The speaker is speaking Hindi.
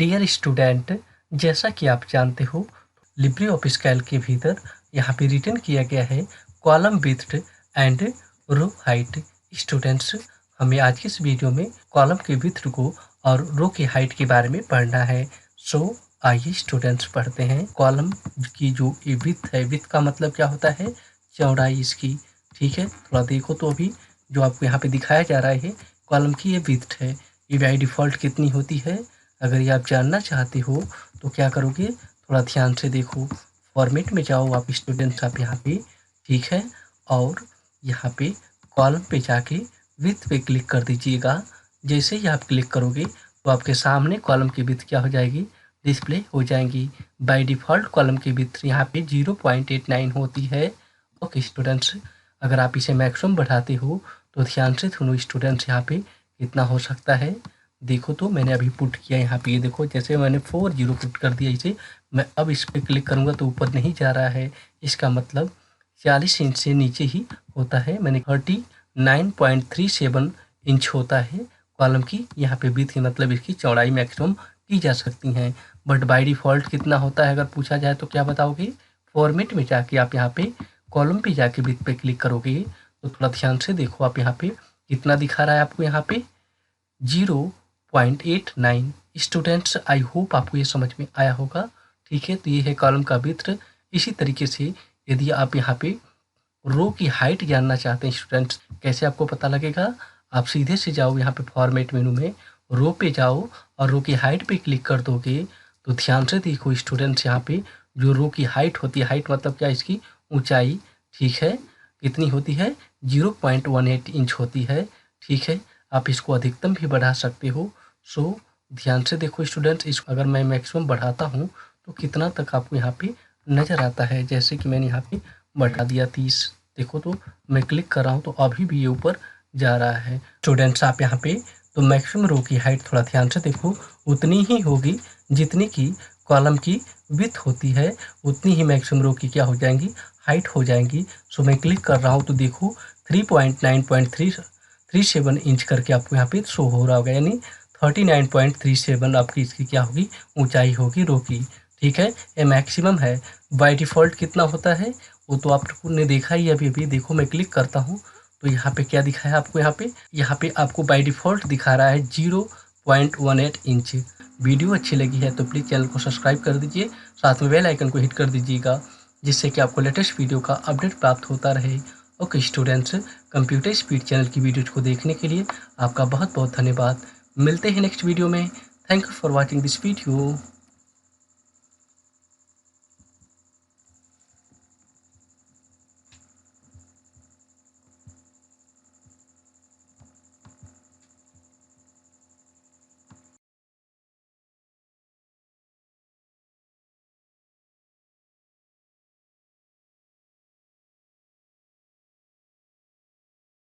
डियर स्टूडेंट, जैसा कि आप जानते हो लिब्रे ऑफिस कैल्क के भीतर यहाँ पे रिटर्न किया गया है column width and row height. Students, हमें आज की इस वीडियो में कॉलम के विड्थ को और रो की हाइट के बारे में पढ़ना है। सो आइए स्टूडेंट्स पढ़ते हैं। कॉलम की जो विड्थ है, विड्थ का मतलब क्या होता है? चौड़ाई इसकी। ठीक है, थोड़ा देखो तो अभी जो आपको यहाँ पे दिखाया जा रहा है कॉलम की ये विड्थ है। ये बाय डिफ़ॉल्ट कितनी होती है? अगर ये आप जानना चाहते हो तो क्या करोगे, थोड़ा ध्यान से देखो। फॉर्मेट में जाओ आप स्टूडेंट्स, आप यहाँ पे, ठीक है, और यहाँ पे कॉलम पे जाके विड्थ पे क्लिक कर दीजिएगा। जैसे ही आप क्लिक करोगे तो आपके सामने कॉलम की विड्थ क्या हो जाएगी, डिस्प्ले हो जाएंगी। बाय डिफ़ॉल्ट कॉलम की विड्थ यहाँ पे 0.89 होती है। ओके स्टूडेंट्स, अगर आप इसे मैक्सिमम बढ़ाते हो तो ध्यान से सुनो स्टूडेंट्स, यहाँ पे कितना हो सकता है देखो। तो मैंने अभी पुट किया यहाँ पे, ये देखो, जैसे मैंने 40 पुट कर दिया इसे। मैं अब इस पर क्लिक करूँगा तो ऊपर नहीं जा रहा है, इसका मतलब 40 इंच से नीचे ही होता है। मैंने 39.37 इंच होता है कॉलम की यहाँ पे विड्थ, मतलब इसकी चौड़ाई मैक्सिमम की जा सकती हैं। बट बाय डिफ़ॉल्ट कितना होता है अगर पूछा जाए तो क्या बताओगे? फॉर्मेट में जाके आप यहाँ पे कॉलम पे जाके विड्थ पे क्लिक करोगे तो थोड़ा ध्यान से देखो आप यहाँ पे कितना दिखा रहा है आपको, यहाँ पे 0.89। स्टूडेंट्स, आई होप आपको ये समझ में आया होगा। ठीक है, तो ये है कॉलम का विड्थ। इसी तरीके से यदि आप यहाँ पे रो की हाइट जानना चाहते हैं स्टूडेंट्स, कैसे आपको पता लगेगा? आप सीधे से जाओ यहाँ पे फॉर्मेट मेनू में, रो पे जाओ और रो की हाइट पे क्लिक कर दोगे तो ध्यान से देखो स्टूडेंट्स, यहाँ पे जो रो की हाइट होती है, हाइट मतलब क्या, इसकी ऊंचाई, ठीक है, कितनी होती है? 0.18 इंच होती है। ठीक है, आप इसको अधिकतम भी बढ़ा सकते हो। सो ध्यान से देखो स्टूडेंट्स, इस अगर मैं मैक्सिमम बढ़ाता हूँ तो कितना तक आपको यहाँ पे नज़र आता है। जैसे कि मैंने यहाँ पे बढ़ा दिया 30, देखो तो मैं क्लिक कर रहा हूँ तो अभी भी ये ऊपर जा रहा है। स्टूडेंट्स, आप यहाँ पे तो मैक्सिमम रो की हाइट थोड़ा ध्यान से देखो, उतनी ही होगी जितनी की कॉलम की विड्थ होती है, उतनी ही मैक्सिमम रो की क्या हो जाएंगी, हाइट हो जाएंगी। सो मैं क्लिक कर रहा हूँ तो देखो 3.9.37 इंच करके आपको यहाँ पे शो हो रहा होगा, यानी 39.37 आपकी इसकी क्या होगी, ऊंचाई होगी रो की। ठीक है, ये मैक्सिमम है। बाय डिफ़ॉल्ट कितना होता है वो तो आपने देखा ही अभी देखो, मैं क्लिक करता हूँ तो यहाँ पे क्या दिखा है आपको, यहाँ पे आपको बाय डिफ़ॉल्ट दिखा रहा है 0.18 इंच। वीडियो अच्छी लगी है तो प्लीज़ चैनल को सब्सक्राइब कर दीजिए, साथ में बेल आइकन को हिट कर दीजिएगा, जिससे कि आपको लेटेस्ट वीडियो का अपडेट प्राप्त होता रहे। Okay students, computer speed channel की वीडियोज को देखने के लिए आपका बहुत बहुत धन्यवाद। मिलते हैं नेक्स्ट वीडियो में। Thank you for watching this video.